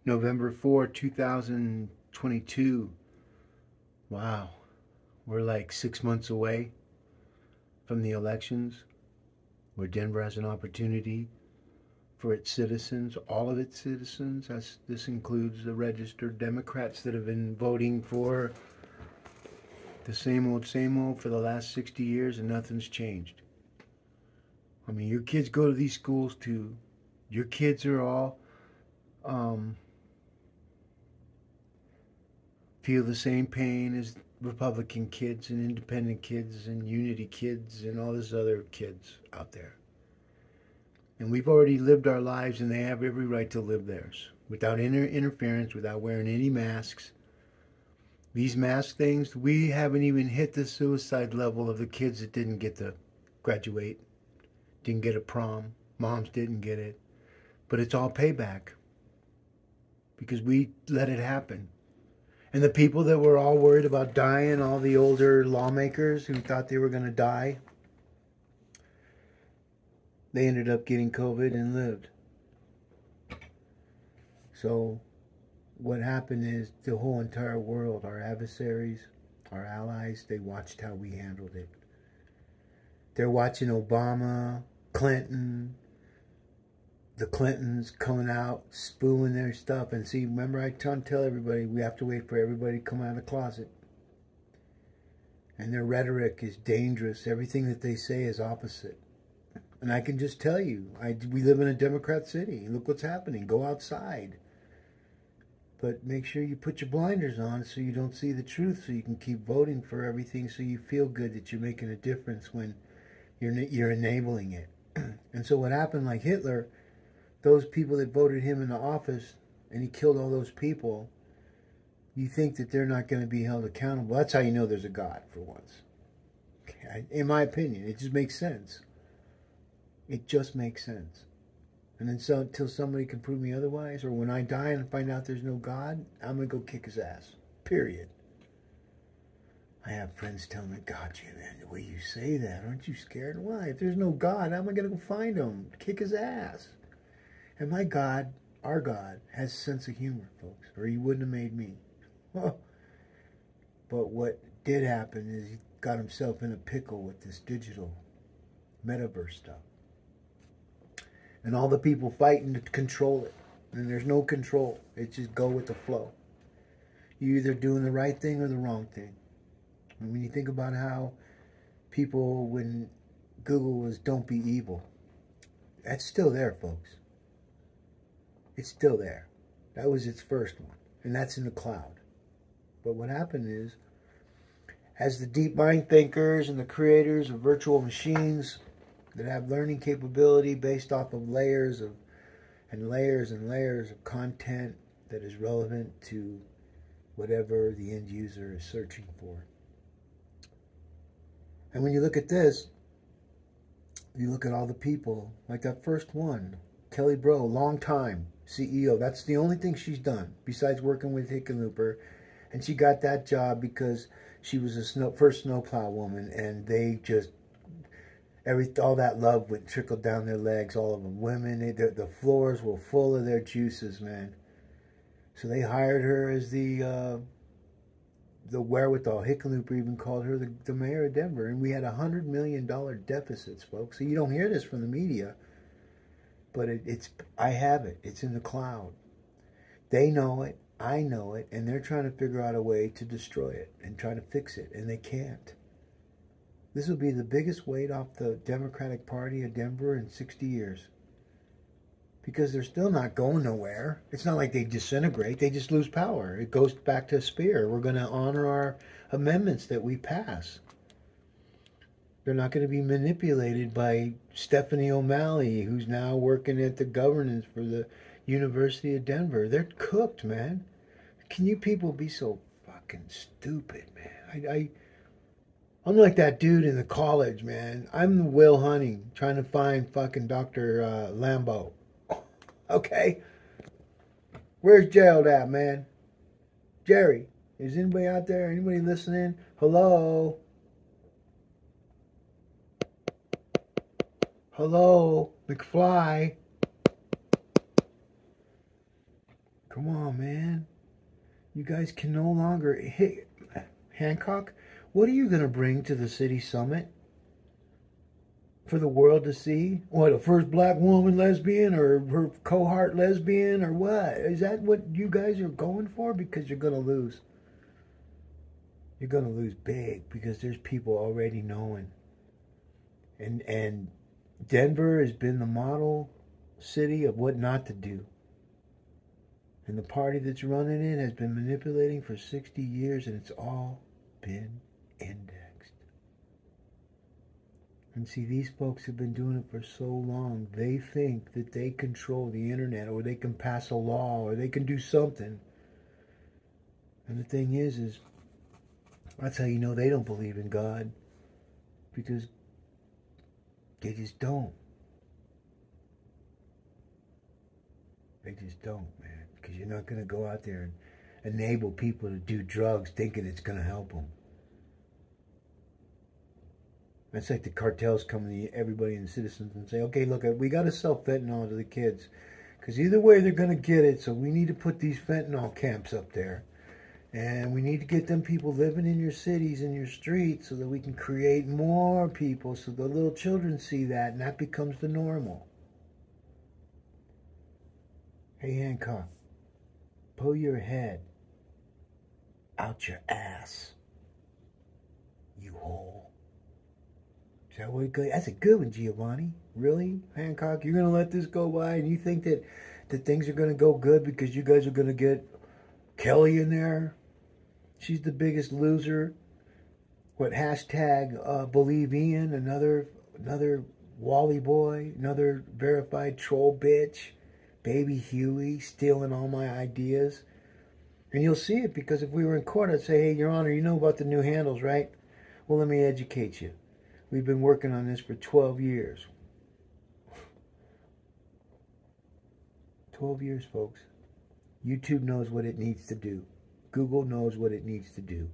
November 4, 2022. Wow. We're like 6 months away from the elections, where Denver has an opportunity for its citizens, all of its citizens. This includes the registered Democrats that have been voting for the same old for the last 60 years, and nothing's changed. I mean, your kids go to these schools too. Your kids are all feel the same pain as Republican kids and independent kids and unity kids and all these other kids out there. And we've already lived our lives, and they have every right to live theirs without interference, without wearing any masks. These mask things, we haven't even hit the suicide level of the kids that didn't get to graduate, didn't get a prom, moms didn't get it. But it's all payback because we let it happen. And the people that were all worried about dying, all the older lawmakers who thought they were going to die, they ended up getting COVID and lived. So what happened is the whole entire world, our adversaries, our allies, they watched how we handled it. They're watching Obama, Clinton, the Clintons coming out, spewing their stuff. And see, remember I tell everybody, we have to wait for everybody to come out of the closet. And their rhetoric is dangerous. Everything that they say is opposite. And I can just tell you, we live in a Democrat city. Look what's happening. Go outside. But make sure you put your blinders on so you don't see the truth, so you can keep voting for everything, so you feel good that you're making a difference when you're enabling it. And so what happened, like Hitler, those people that voted him into office and he killed all those people, you think that they're not going to be held accountable. That's how you know there's a God, for once. Okay? In my opinion, it just makes sense. It just makes sense. And then until somebody can prove me otherwise, or when I die and find out there's no God, I'm going to go kick his ass. Period. I have friends telling me, God, man, the way you say that, aren't you scared? Why? If there's no God, how am I going to go find him? Kick his ass. And my God, our God, has a sense of humor, folks, or he wouldn't have made me. But what did happen is he got himself in a pickle with this digital metaverse stuff. And all the people fighting to control it. And there's no control. It's just go with the flow. You're either doing the right thing or the wrong thing. And when you think about how people, when Google was don't be evil, that's still there, folks. It's still there. That was its first one. And that's in the cloud. But what happened is, as the deep mind thinkers and the creators of virtual machines that have learning capability based off of layers and layers of content that is relevant to whatever the end user is searching for. And when you look at this, you look at all the people, like that first one, Kelly Brough, long time CEO. That's the only thing she's done besides working with Hickenlooper. And she got that job because she was a first snowplow woman, and they just, all that love would trickle down their legs, all of them. Women, the floors were full of their juices, man. So they hired her as the wherewithal. Hickenlooper even called her the mayor of Denver. And we had $100 million deficits, folks. So you don't hear this from the media. But I have it. It's in the cloud. They know it. I know it. And they're trying to figure out a way to destroy it and try to fix it. And they can't. This will be the biggest weight off the Democratic Party of Denver in 60 years. Because they're still not going nowhere. It's not like they disintegrate. They just lose power. It goes back to Spear. We're going to honor our amendments that we pass. They're not going to be manipulated by Stephanie O'Malley, who's now working at the governance for the University of Denver. They're cooked, man. Can you people be so fucking stupid, man? I'm like that dude in the college, man. I'm Will Hunting trying to find fucking Dr. Lambo. Okay? Where's Gerald at, man? Jerry, is anybody out there? Anybody listening? Hello? Hello, McFly. Come on, man. You guys can no longer... Hey, Hancock, what are you going to bring to the city summit for the world to see? What, the first black woman lesbian or her cohort lesbian or what? Is that what you guys are going for? Because you're going to lose. You're going to lose big because there's people already knowing. And Denver has been the model city of what not to do. And the party that's running it has been manipulating for 60 years, and it's all been indexed. And see, these folks have been doing it for so long, they think that they control the internet, or they can pass a law, or they can do something. And the thing is that's how you know they don't believe in God. Because they just don't. They just don't, man. Because you're not going to go out there and enable people to do drugs thinking it's going to help them. It's like the cartels coming to everybody and citizens and say, okay, look, we got to sell fentanyl to the kids. Because either way they're going to get it, so we need to put these fentanyl camps up there. And we need to get them people living in your cities and your streets so that we can create more people so the little children see that and that becomes the normal. Hey, Hancock, pull your head out your ass, you hole. Is that what it goes? That's a good one, Giavanni. Really, Hancock? You're going to let this go by and you think that things are going to go good because you guys are going to get Kelly in there? She's the biggest loser. What, hashtag believe Ian, another Wally boy, another verified troll bitch, baby Huey, stealing all my ideas. And you'll see it because if we were in court, I'd say, hey, Your Honor, you know about the new handles, right? Well, let me educate you. We've been working on this for 12 years. 12 years, folks. YouTube knows what it needs to do. Google knows what it needs to do.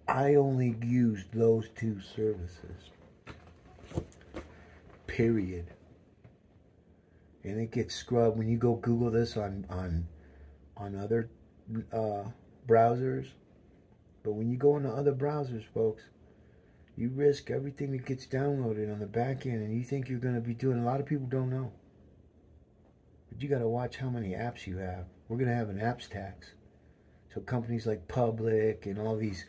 I only use those two services. Period. And it gets scrubbed when you go Google this on other browsers. But when you go into other browsers, folks, you risk everything that gets downloaded on the back end, and you think you're going to be doing. A lot of people don't know. But you got to watch how many apps you have. We're going to have an apps tax. So companies like Public and all these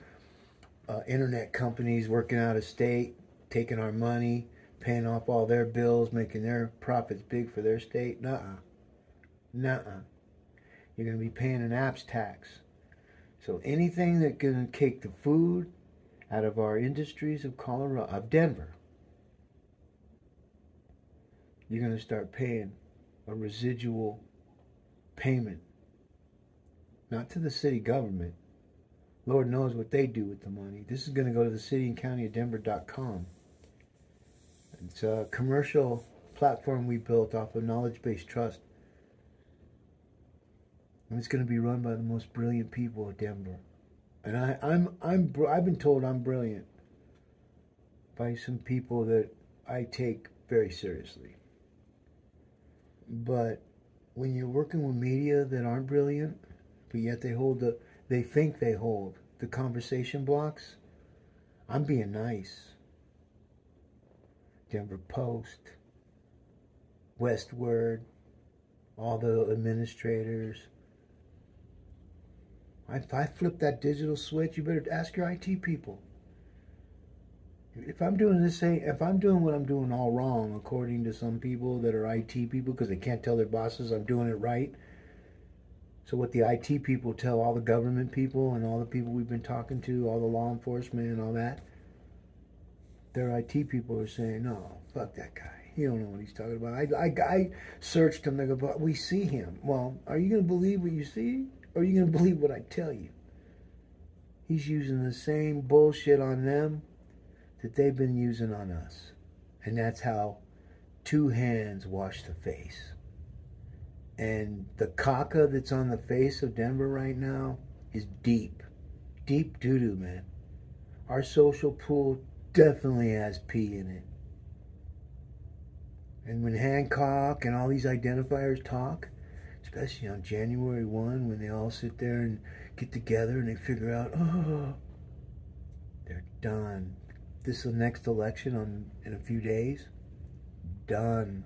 internet companies working out of state, taking our money, paying off all their bills, making their profits big for their state. Nuh-uh. Nuh-uh. You're going to be paying an apps tax. So anything that can take the food out of our industries of Colorado, of Denver, you're going to start paying a residual payment. Not to the city government. Lord knows what they do with the money. This is going to go to the city and county of Denver.com. It's a commercial platform we built off of knowledge-based trust. And it's going to be run by the most brilliant people of Denver. And I've been told I'm brilliant by some people that I take very seriously. But when you're working with media that aren't brilliant, but yet they think they hold the conversation blocks, I'm being nice. Denver Post, Westward, all the administrators. If I flip that digital switch, you better ask your IT people. If I'm doing what I'm doing all wrong, according to some people that are IT people, because they can't tell their bosses I'm doing it right. So what the IT people tell all the government people and all the people we've been talking to, all the law enforcement and all that, their IT people are saying, no, fuck that guy. He don't know what he's talking about. I searched him. They go, but we see him. Well, are you going to believe what you see? Or are you going to believe what I tell you? He's using the same bullshit on them that they've been using on us. And that's how two hands wash the face. And the caca that's on the face of Denver right now is deep. Deep doo-doo, man. Our social pool definitely has pee in it. And when Hancock and all these identifiers talk, especially on January 1 when they all sit there and get together and they figure out, oh, they're done. This is the next election in a few days. Done.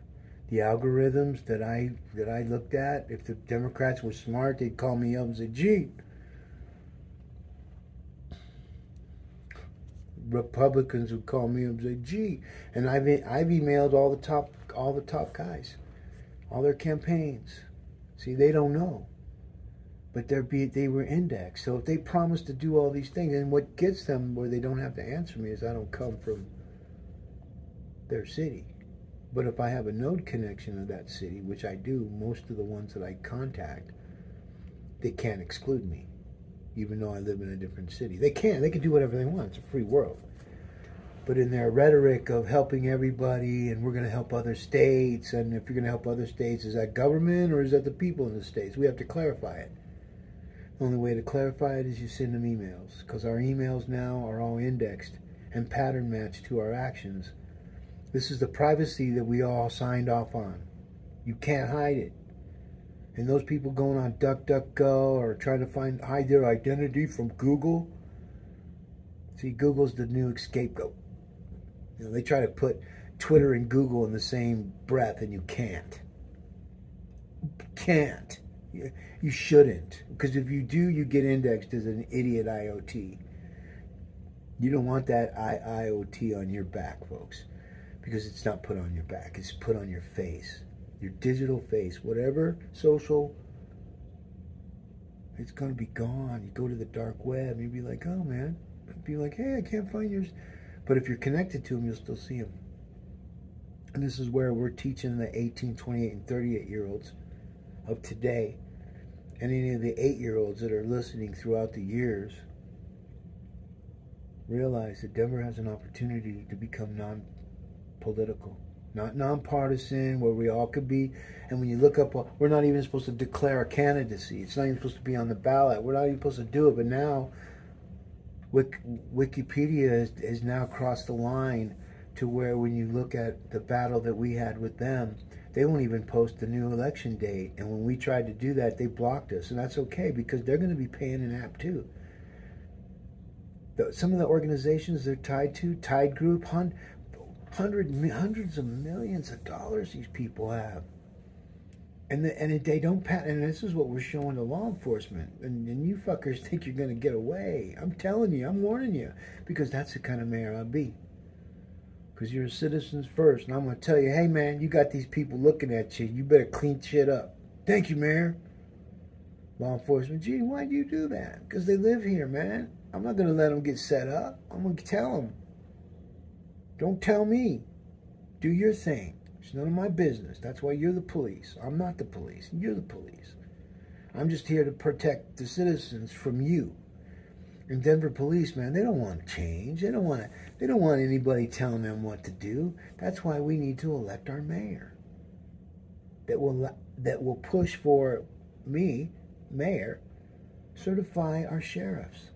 The algorithms that I looked at, if the Democrats were smart, they'd call me up and say, gee, Republicans would call me up and say, gee, and I've emailed all the top guys, all their campaigns. See, they don't know, but they were indexed. So if they promise to do all these things, and what gets them where they don't have to answer me is I don't come from their city. But if I have a node connection to that city, which I do, most of the ones that I contact, they can't exclude me, even though I live in a different city. They can do whatever they want. It's a free world. But in their rhetoric of helping everybody, and we're going to help other states, and if you're going to help other states, is that government or is that the people in the states? We have to clarify it. The only way to clarify it is you send them emails, because our emails now are all indexed and pattern matched to our actions. This is the privacy that we all signed off on. You can't hide it. And those people going on DuckDuckGo or trying to hide their identity from Google. See, Google's the new scapegoat. You know, they try to put Twitter and Google in the same breath, and you can't. Can't. You shouldn't. Because if you do, you get indexed as an idiot IoT. You don't want that IoT on your back, folks. Because it's not put on your back. It's put on your face. Your digital face. Whatever social, it's going to be gone. You go to the dark web, you'd be like, oh, man. Be like, hey, I can't find yours. But if you're connected to them, you'll still see them. And this is where we're teaching the 18, 28, and 38-year-olds of today, and any of the 8-year-olds that are listening throughout the years, realize that Denver has an opportunity to become non-political, not nonpartisan, where we all could be. And when you look up, we're not even supposed to declare a candidacy. It's not even supposed to be on the ballot. We're not even supposed to do it. But now, Wikipedia has now crossed the line to where when you look at the battle that we had with them, they won't even post the new election date. And when we tried to do that, they blocked us. And that's okay, because they're going to be paying an app too. Some of the organizations they're tied to, Tide Group, hundreds of millions of dollars these people have. And they don't pat, and this is what we're showing to law enforcement. And you fuckers think you're going to get away. I'm telling you, I'm warning you, because that's the kind of mayor I'll be. Because you're citizens first, and I'm going to tell you, hey man, you got these people looking at you. You better clean shit up. Thank you, Mayor. Law enforcement, gee, why'd you do that? Because they live here, man. I'm not going to let them get set up. I'm going to tell them. Don't tell me. Do your thing. It's none of my business. That's why you're the police. I'm not the police. You're the police. I'm just here to protect the citizens from you. And Denver police, man, they don't want change. They don't want anybody telling them what to do. That's why we need to elect our mayor. That will push for me, mayor, certify our sheriffs.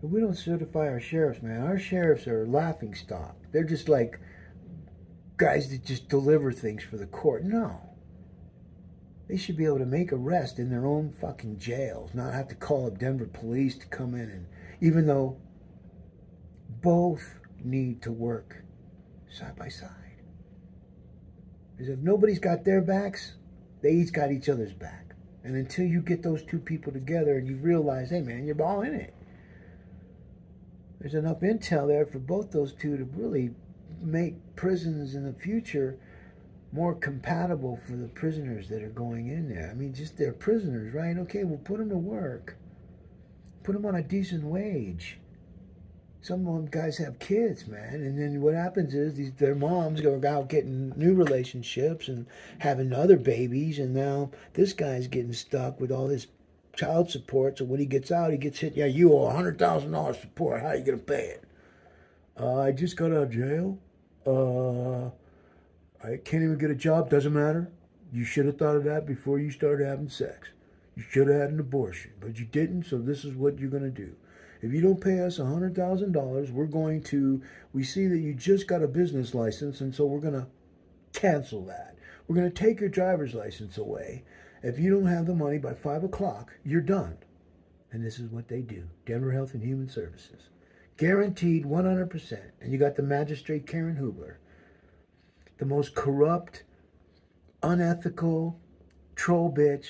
If we don't certify our sheriffs, man, our sheriffs are a laughing stock. They're just like guys that just deliver things for the court. No. They should be able to make arrests in their own fucking jails, not have to call up Denver police to come in. And even though both need to work side by side. Because if nobody's got their backs, they each got each other's back. And until you get those two people together and you realize, hey man, you're all in it. There's enough intel there for both those two to really make prisons in the future more compatible for the prisoners that are going in there. I mean, just they're prisoners, right? Okay, we'll put them to work. Put them on a decent wage. Some of them guys have kids, man. And then what happens is their moms go out getting new relationships and having other babies. And now this guy's getting stuck with all this child support. So when he gets out, he gets hit. Yeah, you owe $100,000 support. How are you going to pay it? I just got out of jail. I can't even get a job. Doesn't matter. You should have thought of that before you started having sex. You should have had an abortion, but you didn't, so this is what you're going to do. If you don't pay us $100,000, we see that you just got a business license, and so we're going to cancel that. We're going to take your driver's license away. If you don't have the money by 5 o'clock, you're done. And this is what they do. Denver Health and Human Services. Guaranteed 100%. And you got the magistrate Karen Hubler, the most corrupt, unethical troll bitch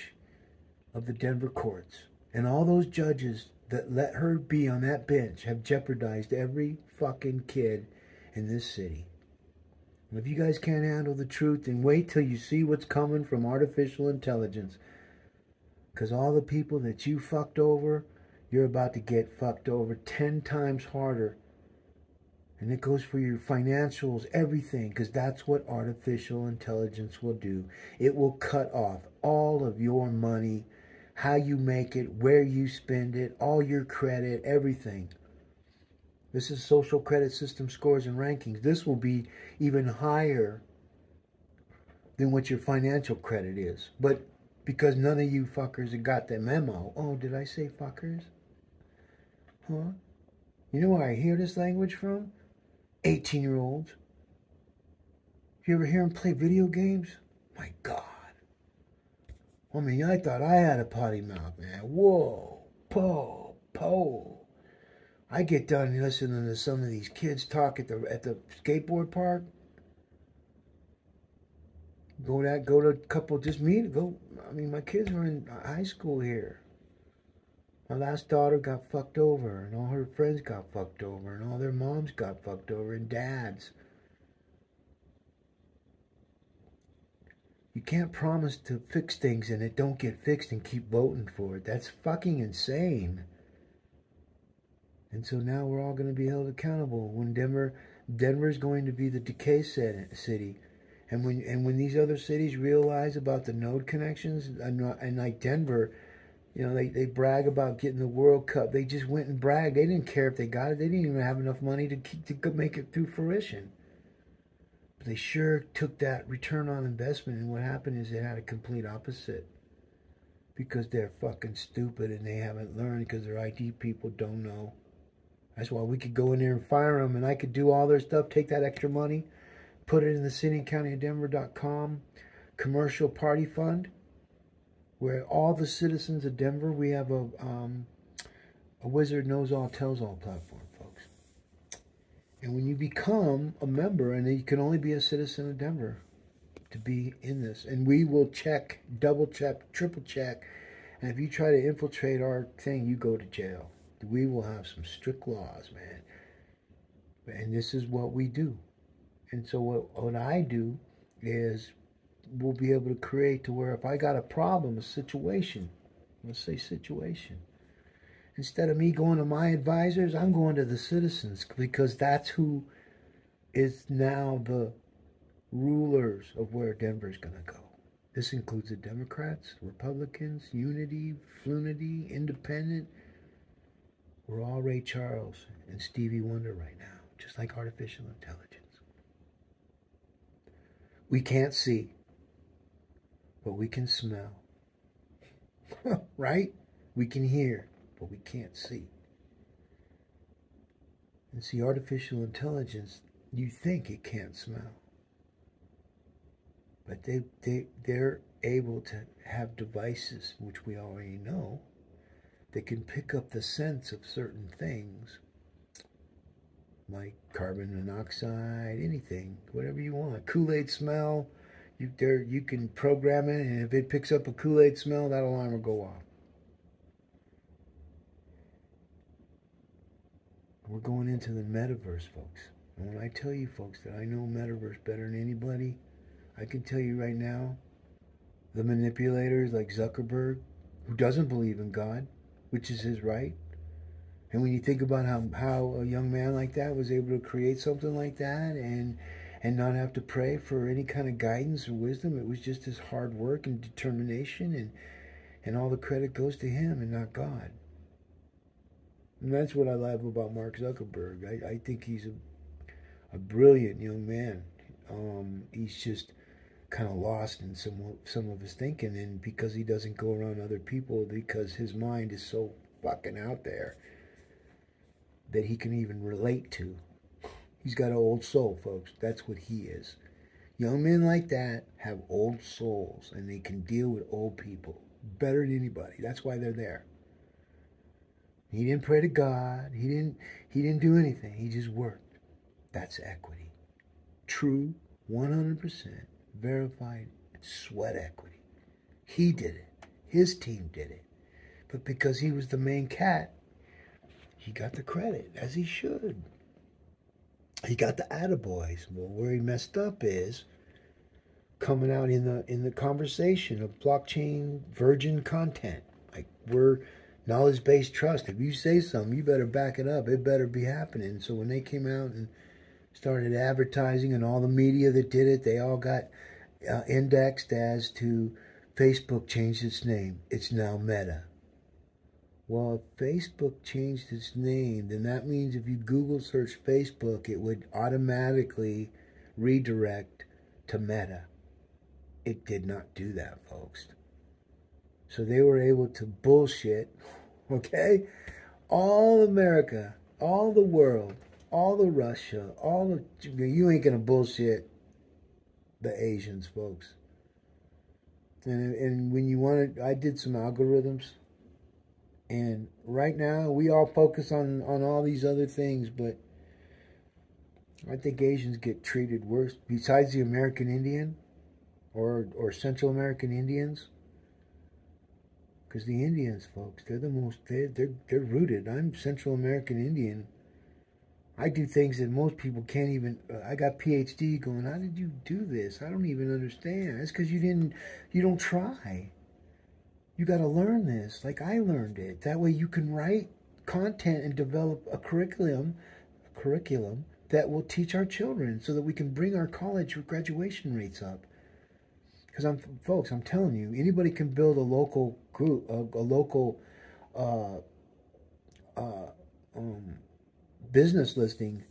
of the Denver courts. And all those judges that let her be on that bench have jeopardized every fucking kid in this city. And if you guys can't handle the truth, then wait till you see what's coming from artificial intelligence. Because all the people that you fucked over, you're about to get fucked over 10 times harder. And it goes for your financials, everything, because that's what artificial intelligence will do. It will cut off all of your money, how you make it, where you spend it, all your credit, everything. This is social credit system scores and rankings. This will be even higher than what your financial credit is. But because none of you fuckers have got the memo. Oh, did I say fuckers? Huh? You know where I hear this language from? 18-year-olds. You ever hear them play video games? My God. I mean, I thought I had a potty mouth, man. Whoa. Po. I get done listening to some of these kids talk at the skateboard park. Go to a couple, just meet, go. I mean, my kids were in high school here. My last daughter got fucked over, and all her friends got fucked over, and all their moms got fucked over, and dads. You can't promise to fix things and it don't get fixed and keep voting for it. That's fucking insane. And so now we're all going to be held accountable. When Denver's going to be the decay city. And when these other cities realize about the node connections, and like Denver, you know, they brag about getting the World Cup. They just went and bragged. They didn't care if they got it. They didn't even have enough money to make it through fruition. But they sure took that return on investment, and what happened is it had a complete opposite. Because they're fucking stupid and they haven't learned, because their IT people don't know. That's why we could go in there and fire them, and I could do all their stuff, take that extra money, put it in the cityandcountyofdenver.com commercial party fund, where all the citizens of Denver, we have a wizard knows all, tells all platform, folks. And when you become a member, and you can only be a citizen of Denver to be in this, and we will check, double check, triple check, and if you try to infiltrate our thing, you go to jail. We will have some strict laws, man. And this is what we do. And so what I do is we'll be able to create to where if I got a problem, a situation, let's say situation, instead of me going to my advisors, I'm going to the citizens, because that's who is now the rulers of where Denver's going to go. This includes the Democrats, Republicans, Unity, Flunity, Independent. We're all Ray Charles and Stevie Wonder right now, just like artificial intelligence. We can't see, but we can smell. Right? We can hear, but we can't see. And see, artificial intelligence, you think it can't smell. But they're able to have devices, which we already know, that can pick up the sense of certain things, like carbon monoxide, anything, whatever you want. Kool-Aid smell, you can program it, and if it picks up a Kool-Aid smell, that alarm will go off. We're going into the metaverse, folks. And when I tell you, folks, that I know metaverse better than anybody, I can tell you right now, the manipulators like Zuckerberg, who doesn't believe in God, which is his right. And when you think about how a young man like that was able to create something like that and not have to pray for any kind of guidance or wisdom, it was just his hard work and determination, and all the credit goes to him and not God. And that's what I love about Mark Zuckerberg. I think he's a brilliant young man. He's just kind of lost in some of his thinking, and because he doesn't go around other people, because his mind is so fucking out there that he can even relate to. He's got an old soul, folks. That's what he is. Young men like that have old souls, and they can deal with old people better than anybody. That's why they're there. He didn't pray to God. He didn't do anything. He just worked. That's equity. True, 100% verified sweat equity. He did it. His team did it. But because he was the main cat, he got the credit, as he should. He got the attaboys. Well, where he messed up is coming out in the conversation of blockchain virgin content. Like, we're knowledge-based trust. If you say something, you better back it up. It better be happening. So when they came out and started advertising, and all the media that did it, they all got indexed as to Facebook changed its name. It's now Meta. Well, if Facebook changed its name, then that means if you Google search Facebook, it would automatically redirect to Meta. It did not do that, folks. So they were able to bullshit, okay? All America, all the world, all the Russia, all the... You ain't going to bullshit the Asians, folks. And when you want to... I did some algorithms. And right now, we all focus on all these other things, but I think Asians get treated worse. Besides the American Indian or Central American Indians, because the Indians, folks, they're the most, they're rooted. I'm Central American Indian. I do things that most people can't even. I got PhD going. How did you do this? I don't even understand. It's because you don't try. You got to learn this like I learned it. That way you can write content and develop a curriculum that will teach our children so that we can bring our college graduation rates up. Because I'm telling you, anybody can build a local group, a local business listing,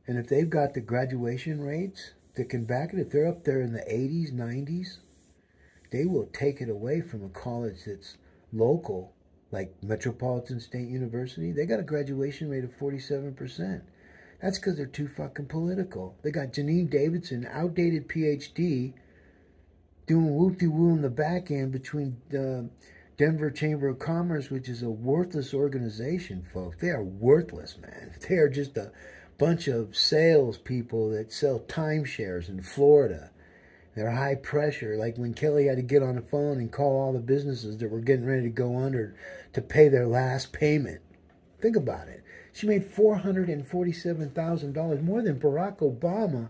and if they've got the graduation rates that can back it, if they're up there in the 80s, 90s, they will take it away from a college that's local, like Metropolitan State University. They got a graduation rate of 47%. That's because they're too fucking political. They got Janine Davidson, outdated PhD, doing whoop-de-woo in the back end between the Denver Chamber of Commerce, which is a worthless organization, folks. They are worthless, man. They are just a bunch of salespeople that sell timeshares in Florida. They're high pressure, like when Kelly had to get on the phone and call all the businesses that were getting ready to go under to pay their last payment. Think about it. She made $447,000, more than Barack Obama.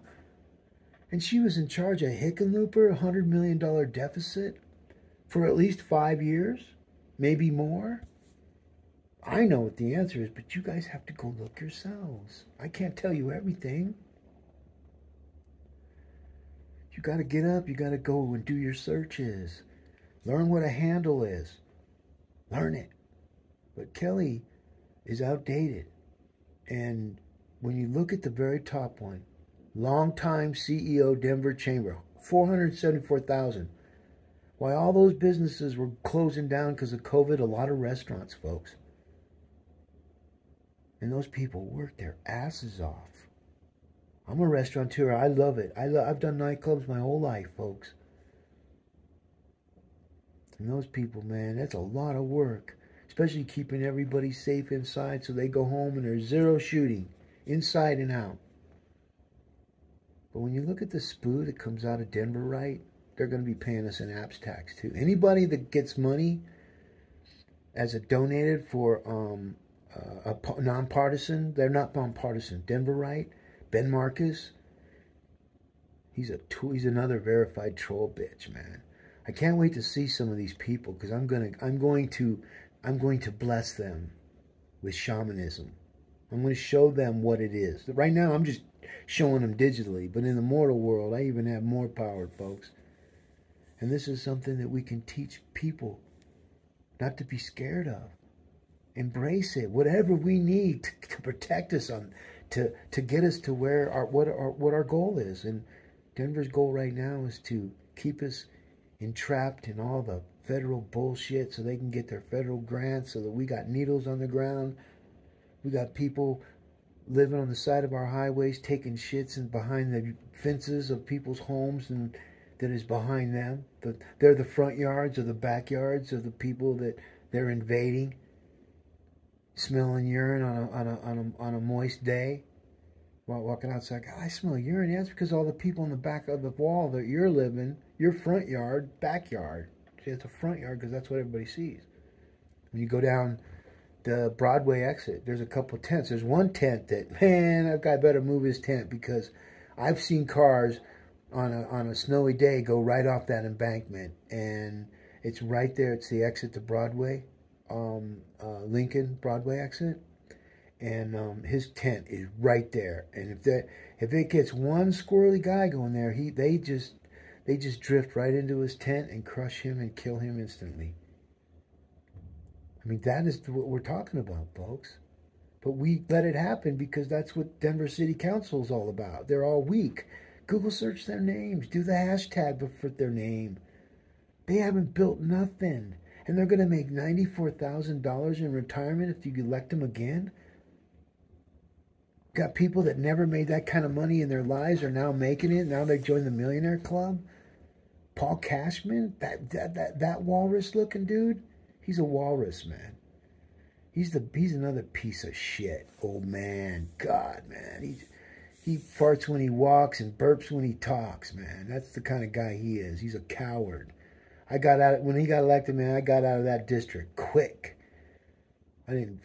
And she was in charge of Hickenlooper, $100 million deficit for at least 5 years, maybe more. I know what the answer is, but you guys have to go look yourselves. I can't tell you everything. You got to get up. You got to go and do your searches. Learn what a handle is. Learn it. But Kelly is outdated. And when you look at the very top one, longtime CEO, Denver Chamber, $474,000. Why all those businesses were closing down because of COVID, a lot of restaurants, folks. And those people worked their asses off. I'm a restaurateur. I love it. I've done nightclubs my whole life, folks. And those people, man, that's a lot of work. Especially keeping everybody safe inside so they go home and there's zero shooting, inside and out. But when you look at the SPOO that comes out of Denver, right, they're going to be paying us an apps tax too. Anybody that gets money as a donated for a nonpartisan, they're not nonpartisan. Denver, right? Ben Marcus, he's another verified troll bitch, man. I can't wait to see some of these people because I'm going to bless them with shamanism. I'm going to show them what it is. Right now, I'm just showing them digitally, but in the mortal world, I even have more power, folks. And this is something that we can teach people not to be scared of. Embrace it. Whatever we need to protect us to get us to where what our goal is. And Denver's goal right now is to keep us entrapped in all the federal bullshit so they can get their federal grants, so that we got needles on the ground. We got people living on the side of our highways, taking shits and behind the fences of people's homes and that is behind them. They're the front yards or the backyards of the people that they're invading, smelling urine on a moist day. While walking outside, God, I smell urine. Yeah, that's because all the people in the back of the wall that you're living, your front yard, backyard. See, it's a front yard because that's what everybody sees. When you go down the Broadway exit, there's a couple tents. There's one tent that, man, that guy better move his tent because I've seen cars on a snowy day go right off that embankment, and it's right there. It's the exit to Broadway, Lincoln Broadway exit. And his tent is right there. And if it gets one squirrely guy going there, they just drift right into his tent and crush him and kill him instantly. I mean, that is what we're talking about, folks. But we let it happen because that's what Denver City Council is all about. They're all weak. Google search their names. Do the hashtag for their name. They haven't built nothing. And they're going to make $94,000 in retirement if you elect them again. Got people that never made that kind of money in their lives are now making it. Now they joined the millionaire club. Paul Cashman, that walrus-looking dude, he's a walrus, man. He's another piece of shit, old man. God, man, he farts when he walks and burps when he talks, man. That's the kind of guy he is. He's a coward. When he got elected, man, I got out of that district quick. I didn't.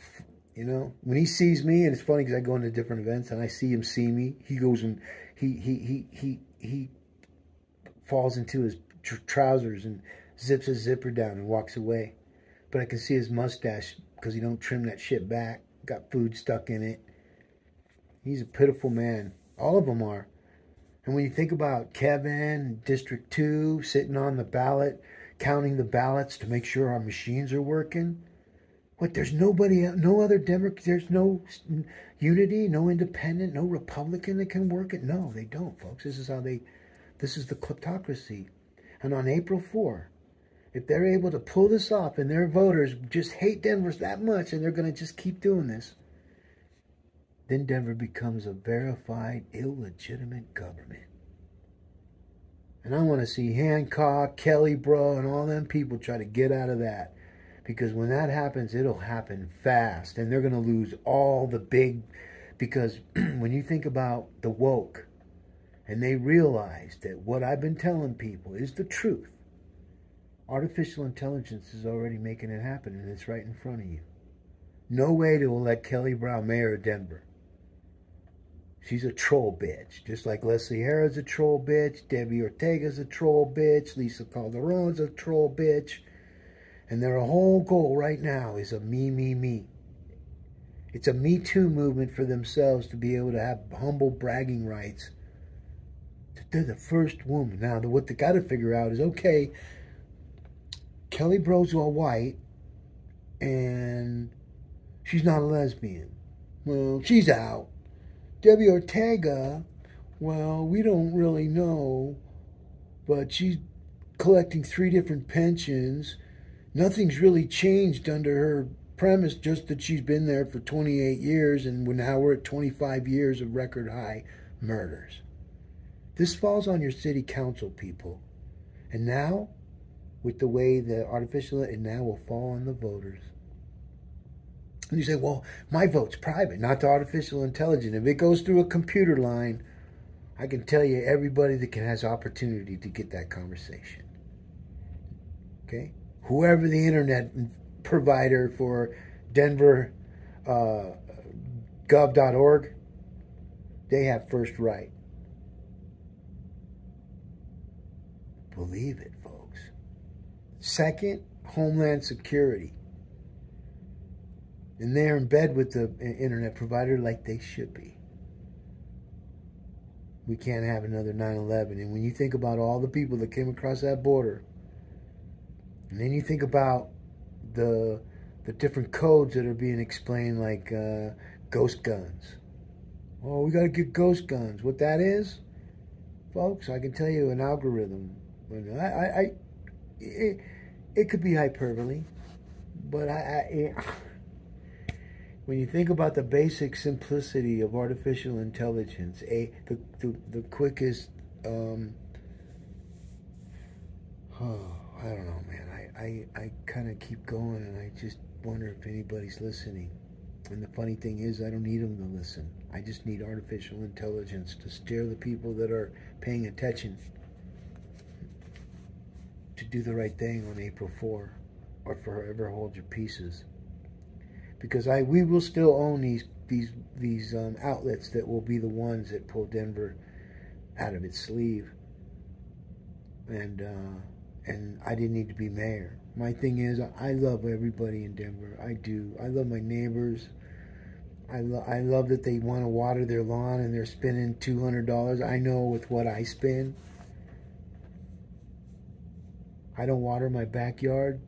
You know, when he sees me, and it's funny because I go into different events and I see him see me, he goes and he falls into his trousers and zips his zipper down and walks away. But I can see his mustache because he don't trim that shit back. Got food stuck in it. He's a pitiful man. All of them are. And when you think about Kevin, District 2, sitting on the ballot, counting the ballots to make sure our machines are working. What, there's nobody, no other Democrat, there's no unity, no independent, no Republican that can work it? No, they don't, folks. This is the kleptocracy. And on April 4, if they're able to pull this off and their voters just hate Denver that much and they're going to just keep doing this, then Denver becomes a verified, illegitimate government. And I want to see Hancock, Kelly, Brough, and all them people try to get out of that. Because when that happens, it'll happen fast. And they're going to lose all the big... Because when you think about the woke, and they realize that what I've been telling people is the truth, artificial intelligence is already making it happen, and it's right in front of you. No way to elect Kelly Brough mayor of Denver. She's a troll bitch. Just like Leslie Harris a troll bitch, Debbie Ortega's a troll bitch, Lisa Calderon's a troll bitch. And their whole goal right now is a me, me, me. It's a Me Too movement for themselves to be able to have humble bragging rights. They're the first woman. Now, what they got to figure out is, okay, Kelly Brough's all white, and she's not a lesbian. Well, she's out. Debbie Ortega, well, we don't really know, but she's collecting 3 different pensions. Nothing's really changed under her premise, just that she's been there for 28 years, and now we're at 25 years of record high murders. This falls on your city council, people. And now, with the way the artificial, it now will fall on the voters. And you say, well, my vote's private, not the artificial intelligence. If it goes through a computer line, I can tell you everybody that has opportunity to get that conversation. Okay? Whoever the internet provider for Denver gov.org, they have first right. Believe it, folks. Second, Homeland Security. And they're in bed with the internet provider like they should be. We can't have another 9/11. And when you think about all the people that came across that border, and then you think about the different codes that are being explained, like ghost guns. Oh, we got to get ghost guns. What that is, folks, I can tell you an algorithm. It could be hyperbole, but when you think about the basic simplicity of artificial intelligence, the quickest, I don't know, man. I kind of keep going, and I just wonder if anybody's listening. And the funny thing is, I don't need them to listen. I just need artificial intelligence to steer the people that are paying attention to do the right thing on April 4, or forever hold your pieces. Because we will still own these outlets that will be the ones that pull Denver out of its sleeve. And I didn't need to be mayor. My thing is, I love everybody in Denver. I do. I love my neighbors. I love that they want to water their lawn and they're spending $200. I know with what I spend. I don't water my backyard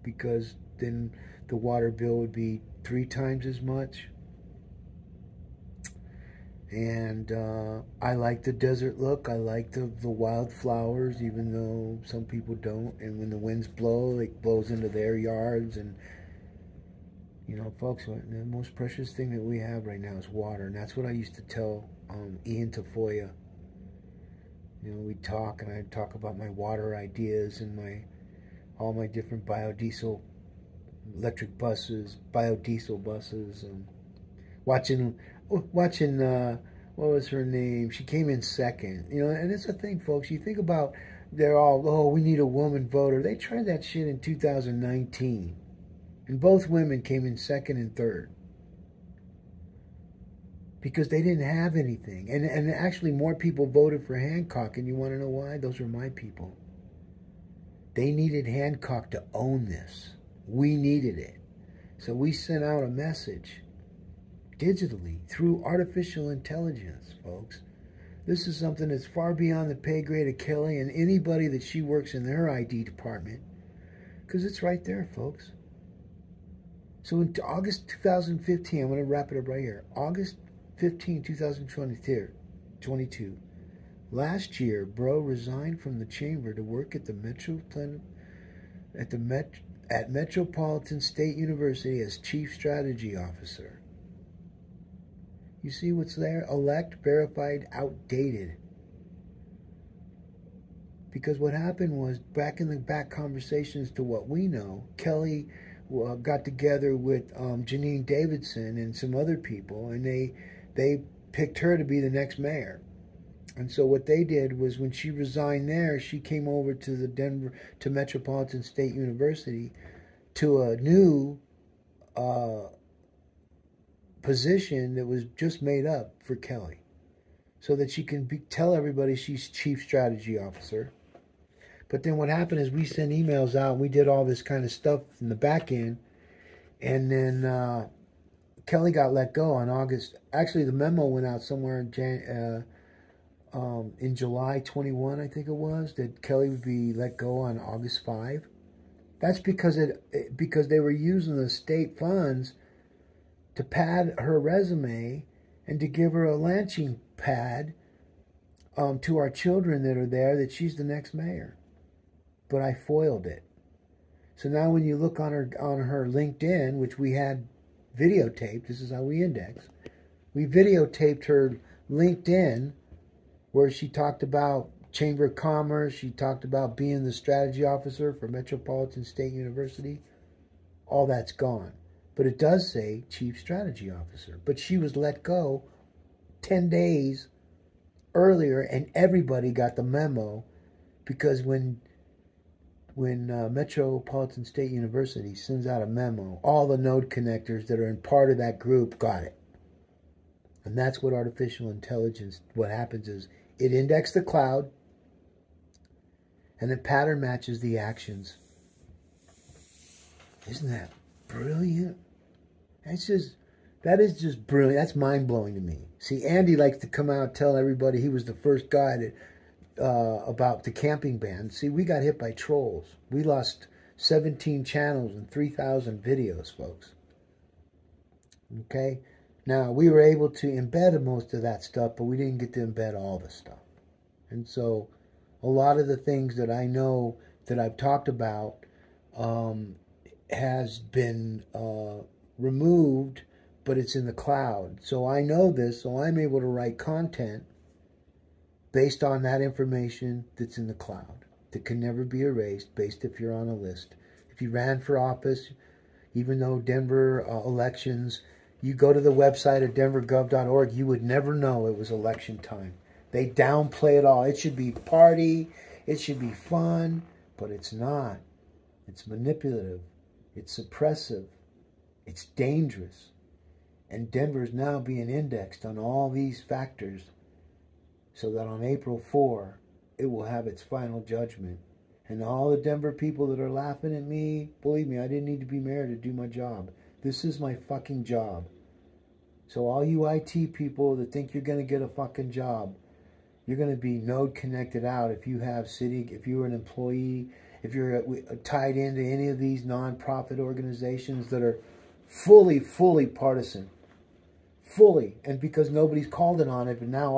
because then the water bill would be 3 times as much. And I like the desert look. I like the wildflowers, even though some people don't. And when the winds blow, it blows into their yards. And, you know, folks, the most precious thing that we have right now is water. And that's what I used to tell Ian Tafoya. You know, we'd talk, and I'd talk about my water ideas and all my different biodiesel electric buses, biodiesel buses, and watching what was her name? She came in second. You know, and it's a thing, folks. You think about, they're all, oh, we need a woman voter. They tried that shit in 2019, and both women came in second and third because they didn't have anything. And actually, more people voted for Hancock. And you want to know why? Those were my people. They needed Hancock to own this. We needed it. So we sent out a message digitally through artificial intelligence, folks. This is something that's far beyond the pay grade of Kelly and anybody that she works in their ID department, because it's right there, folks. So in August 2015, I'm going to wrap it up right here. August 15, 2022. Last year, Brough resigned from the chamber to work at the Metropolitan State University as Chief Strategy Officer. You see what's there? Elect, verified, outdated. Because what happened was, back in the back conversations to what we know, Kelly got together with Janine Davidson and some other people, and they picked her to be the next mayor. And so what they did was, when she resigned there, she came over to Metropolitan State University to a new position that was just made up for Kelly, so that she can tell everybody she's Chief Strategy Officer. But then what happened is, we sent emails out, and we did all this kind of stuff in the back end, and then Kelly got let go on August. Actually, the memo went out somewhere in July 21, I think it was, that Kelly would be let go on August 5. That's because they were using the state funds to pad her resume and to give her a launching pad to our children that are there, that she's the next mayor. But I foiled it. So now when you look on her LinkedIn, which we had videotaped, this is how we index. We videotaped her LinkedIn, where she talked about Chamber of Commerce. She talked about being the strategy officer for Metropolitan State University. All that's gone. But it does say Chief Strategy Officer. But she was let go 10 days earlier, and everybody got the memo, because when Metropolitan State University sends out a memo, all the node connectors that are in part of that group got it. And that's what artificial intelligence, what happens is, it indexes the cloud, and it pattern matches the actions. Isn't that brilliant? That is just brilliant. That's mind-blowing to me. See, Andy likes to come out and tell everybody he was the first guy about the camping ban. See, we got hit by trolls. We lost 17 channels and 3,000 videos, folks. Okay? Now, we were able to embed most of that stuff, but we didn't get to embed all the stuff. And so, a lot of the things that I know that I've talked about has been removed, but it's in the cloud. So I know this, so I'm able to write content based on that information that's in the cloud that can never be erased, based if you're on a list. If you ran for office, even though Denver elections, you go to the website at denvergov.org, you would never know it was election time. They downplay it all. It should be party, it should be fun, but it's not. It's manipulative. It's suppressive. It's dangerous. And Denver's now being indexed on all these factors so that on April 4, it will have its final judgment. And all the Denver people that are laughing at me, believe me, I didn't need to be mayor to do my job. This is my fucking job. So all you IT people that think you're going to get a fucking job, you're going to be node connected out if you have city, if you're an employee, if you're tied into any of these nonprofit organizations that are fully partisan. Fully. And because nobody's called it on it, but now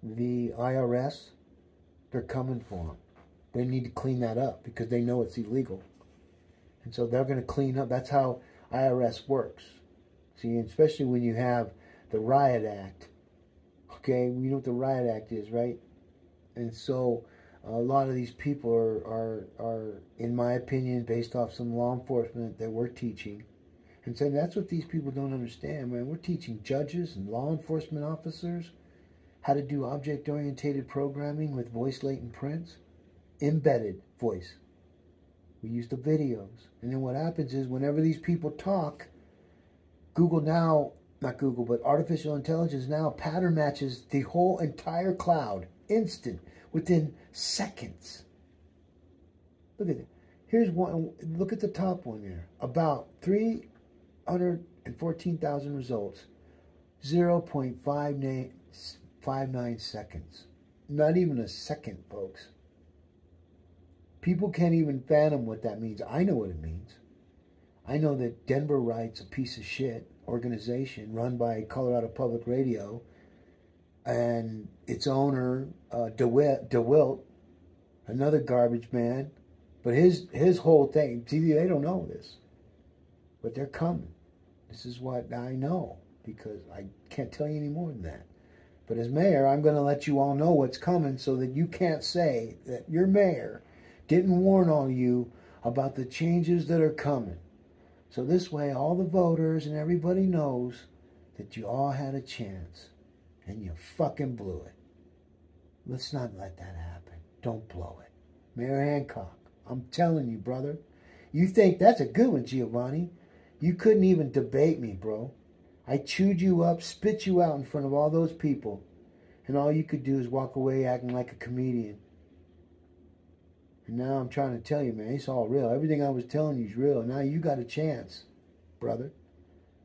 the IRS, they're coming for them. They need to clean that up because they know it's illegal. And so they're going to clean up. That's how IRS works. See, especially when you have the Riot Act. Okay, you know what the Riot Act is, right? And so a lot of these people are, in my opinion, based off some law enforcement that we're teaching. And so that's what these people don't understand, man. We're teaching judges and law enforcement officers how to do object-oriented programming with voice latent prints. Embedded voice. We use the videos. And then what happens is whenever these people talk, Google now, not Google, but artificial intelligence now pattern matches the whole entire cloud. Instant. Within seconds. Look at it. Here's one. Look at the top one there. About 314,000 results. 0.59 seconds. Not even a second, folks. People can't even fathom what that means. I know what it means. I know that Denver Right's a piece of shit organization run by Colorado Public Radio and its owner, DeWilt, another garbage man. But his whole thing, see, they don't know this, but they're coming. This is what I know because I can't tell you any more than that. But as mayor, I'm going to let you all know what's coming so that you can't say that your mayor didn't warn all you about the changes that are coming. So this way, all the voters and everybody knows that you all had a chance and you fucking blew it. Let's not let that happen. Don't blow it. Mayor Hancock, I'm telling you, brother. You think that's a good one, Giavanni. You couldn't even debate me, bro. I chewed you up, spit you out in front of all those people. And all you could do is walk away acting like a comedian. And now I'm trying to tell you, man, it's all real. Everything I was telling you is real. Now you got a chance, brother.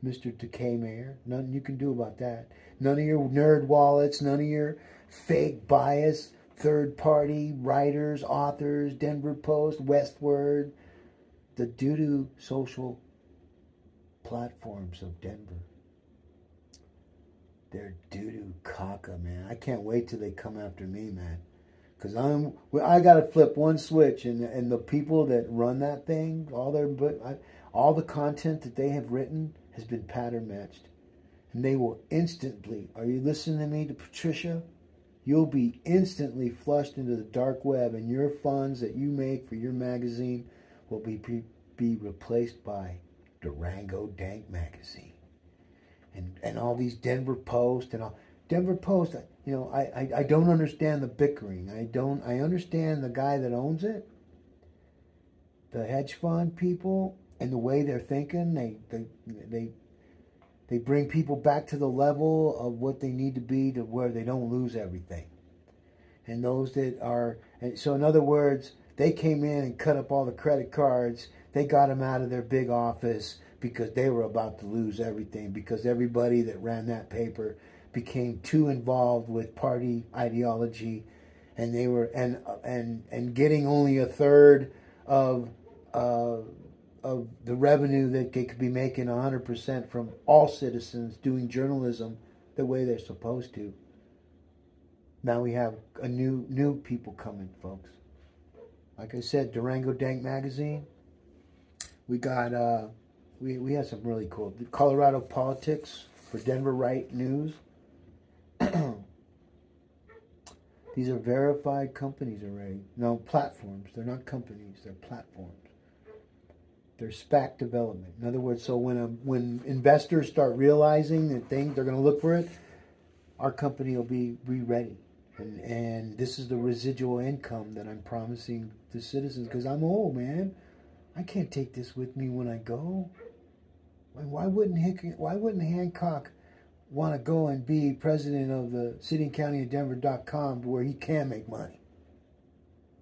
Mr. Decay Mayor. Nothing you can do about that. None of your nerd wallets, none of your fake bias, third-party writers, authors, Denver Post, Westward, the doo-doo social platforms of Denver. They're doo-doo caca, man. I can't wait till they come after me, man. Because I got to flip one switch, and the people that run that thing, all the content that they have written has been pattern matched. And they will instantly, are you listening to me, to Patricia? You'll be instantly flushed into the dark web, and your funds that you make for your magazine will be replaced by Durango Dank Magazine. And all these Denver Post and all. Denver Post, you know, I don't understand the bickering. I understand the guy that owns it, the hedge fund people, and the way they're thinking. They bring people back to the level of what they need to be to where they don't lose everything. And those that are, and so in other words, they came in and cut up all the credit cards. They got them out of their big office because they were about to lose everything, because everybody that ran that paper became too involved with party ideology, and they were and getting only a third of the revenue that they could be making 100% from all citizens doing journalism the way they're supposed to. Now we have a new people coming, folks. Like I said, Durango Dank Magazine, We got we had some really cool Colorado politics for Denver Right News. These are verified companies already. No, platforms. They're not companies. They're platforms. They're SPAC development. In other words, so when investors start realizing that they're going to look for it, our company will be ready. And this is the residual income that I'm promising the citizens, because I'm old, man. I can't take this with me when I go. Why wouldn't Hancock want to go and be president of the city and county of Denver.com, where he can make money?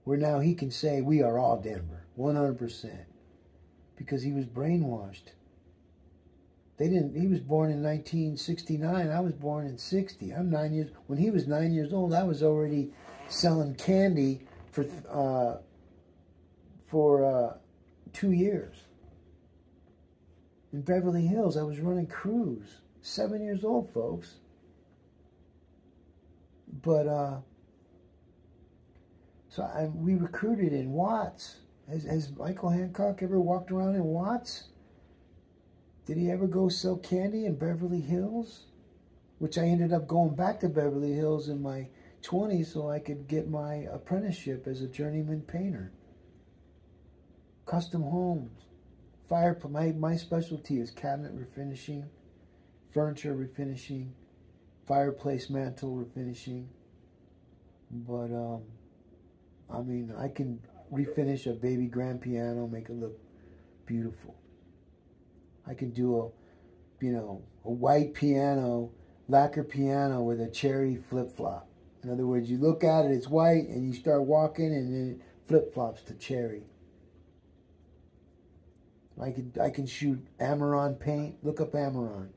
Where now he can say we are all Denver, 100%. Because he was brainwashed. He was born in 1969. I was born in 60. I'm 9 years. When he was 9 years old, I was already selling candy for 2 years. In Beverly Hills, I was running crews. 7 years old, folks. But, we recruited in Watts. Has Michael Hancock ever walked around in Watts? Did he ever go sell candy in Beverly Hills? Which I ended up going back to Beverly Hills in my 20s so I could get my apprenticeship as a journeyman painter. Custom homes. My specialty is cabinet refinishing, furniture refinishing, fireplace mantle refinishing. But, I mean, I can refinish a baby grand piano, make it look beautiful. I can do a white piano, lacquer piano with a cherry flip-flop. In other words, you look at it, it's white, and you start walking, and then it flip-flops to cherry. I can shoot Amaron paint. Look up Amaron.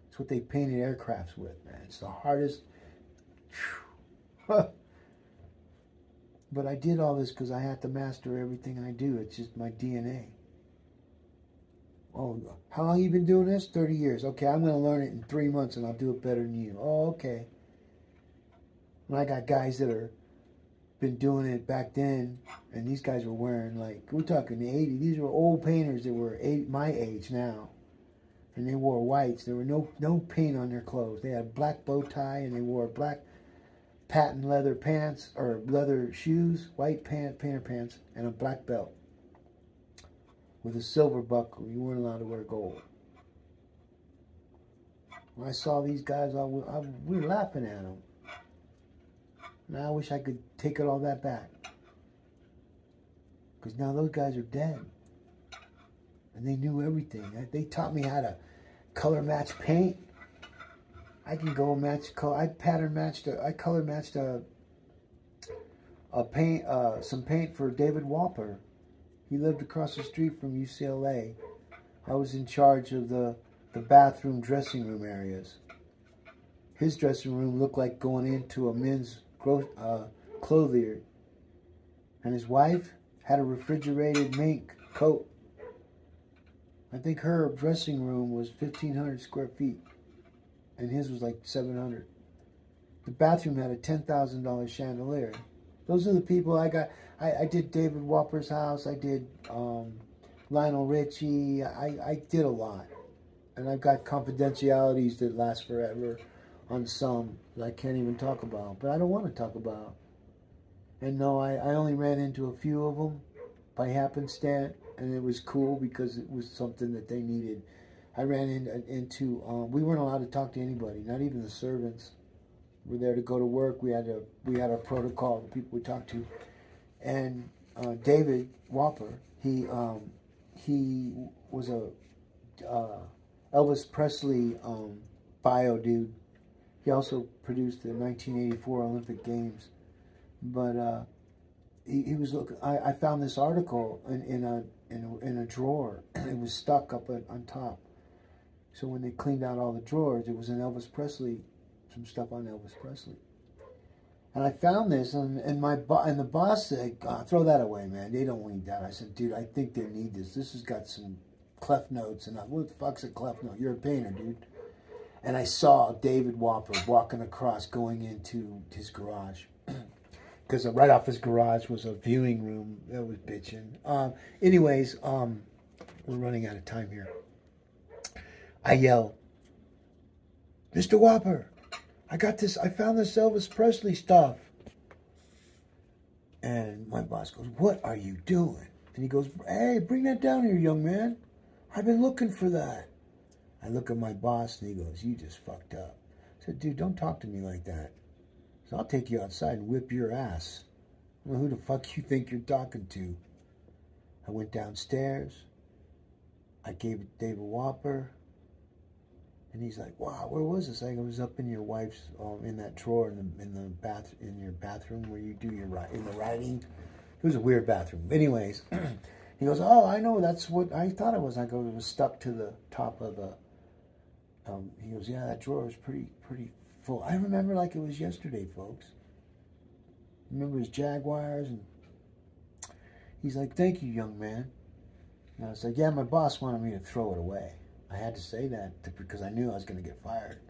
It's what they painted aircrafts with, man. It's the hardest. But I did all this because I have to master everything I do. It's just my DNA. Oh, how long you been doing this? 30 years. Okay, I'm going to learn it in 3 months and I'll do it better than you. Oh, okay. And I got guys that are been doing it back then, and these guys were wearing, like, we're talking the 80s. These were old painters that were my age now. And they wore whites. There were no paint on their clothes. They had a black bow tie and they wore black patent leather pants or leather shoes, white painter pants, and a black belt with a silver buckle. You weren't allowed to wear gold. When I saw these guys, we were laughing at them. Now I wish I could take all that back, because now those guys are dead, and they knew everything. They taught me how to color match paint. I can go match color. I color matched some paint for David Walper. He lived across the street from UCLA. I was in charge of the bathroom, dressing room areas. His dressing room looked like going into a men's clothier. And his wife had a refrigerated mink coat. I think her dressing room was 1,500 square feet. And his was like 700. The bathroom had a $10,000 chandelier. Those are the people I got. I did David Walper's house. I did Lionel Richie. I did a lot. And I've got confidentialities that last forever on some that I can't even talk about. But I don't want to talk about. And no, I only ran into a few of them by happenstance. And it was cool because it was something that they needed. I ran into we weren't allowed to talk to anybody, not even the servants. We're there to go to work. We had our protocol, the people we talked to. And David Walper, he was a Elvis Presley bio dude. He also produced the 1984 Olympic Games. But he was looking. I found this article in a drawer. It was stuck up on top. So when they cleaned out all the drawers, it was an Elvis Presley, some stuff on Elvis Presley. And I found this, and the boss said, "Throw that away, man. They don't need that." I said, "Dude, I think they need this. This has got some clef notes." And what the fuck's a clef note? You're a painter, dude. And I saw David Walper walking across, going into his garage. Because right off his garage was a viewing room that was bitching. Anyways, We're running out of time here. I yell, Mr. Whopper, I got this. I found this Elvis Presley stuff. And my boss goes, what are you doing? And he goes, hey, bring that down here, young man. I've been looking for that. I look at my boss and he goes, you just fucked up. I said, dude, don't talk to me like that. So I'll take you outside and whip your ass. I don't know who the fuck you think you're talking to. I went downstairs. I gave Dave a Whopper. And he's like, wow, where was this? I was up in your wife's, in that drawer in your bathroom where you do your in the writing. It was a weird bathroom. Anyways, he goes, oh, I know, that's what I thought it was. I go, it was stuck to the top of the, he goes, yeah, that drawer is pretty full. I remember like it was yesterday, folks. Remember his Jaguars? And he's like, thank you, young man. And I was like, yeah, my boss wanted me to throw it away. I had to say that because I knew I was going to get fired.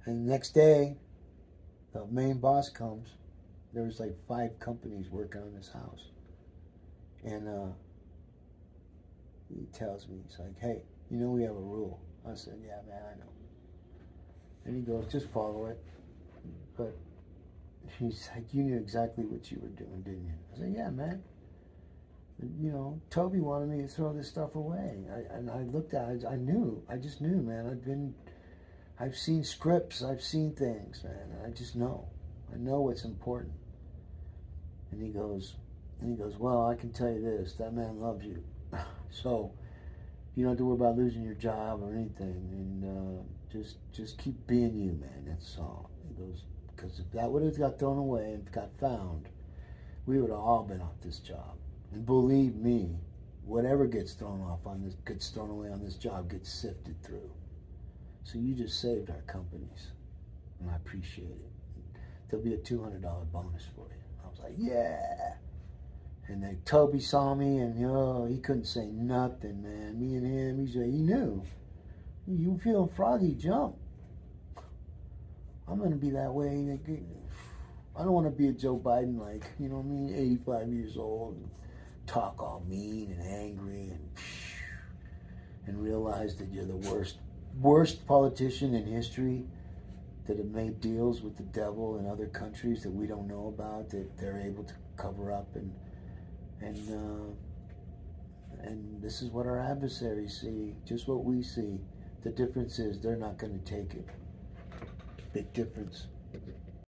And the next day, the main boss comes. There was like 5 companies working on this house. And he tells me, he's like, hey, you know we have a rule. I said, yeah, man, I know. And he goes, just follow it. But he's like, you knew exactly what you were doing, didn't you? I said, yeah, man. You know, Toby wanted me to throw this stuff away. And I looked at it, I just knew, man. I've seen scripts, I've seen things, man. I just know. I know what's important. And he goes, well, I can tell you this, that man loves you. So, you don't have to worry about losing your job or anything. And just keep being you, man, that's all. He goes, because if that would have got thrown away and got found, we would have all been off this job. And believe me, whatever gets thrown away on this job gets sifted through. So you just saved our companies, and I appreciate it. There'll be a $200 bonus for you. I was like, yeah. And then Toby saw me, and he couldn't say nothing, man. Me and him, he knew. You feeling froggy? Jump. I'm gonna be that way. I don't want to be a Joe Biden, like, you know what I mean, 85 years old. And talk all mean and angry and realize that you're the worst politician in history that have made deals with the devil in other countries that we don't know about, that they're able to cover up, and this is what our adversaries see, just what we see. The difference is they're not going to take it. Big difference.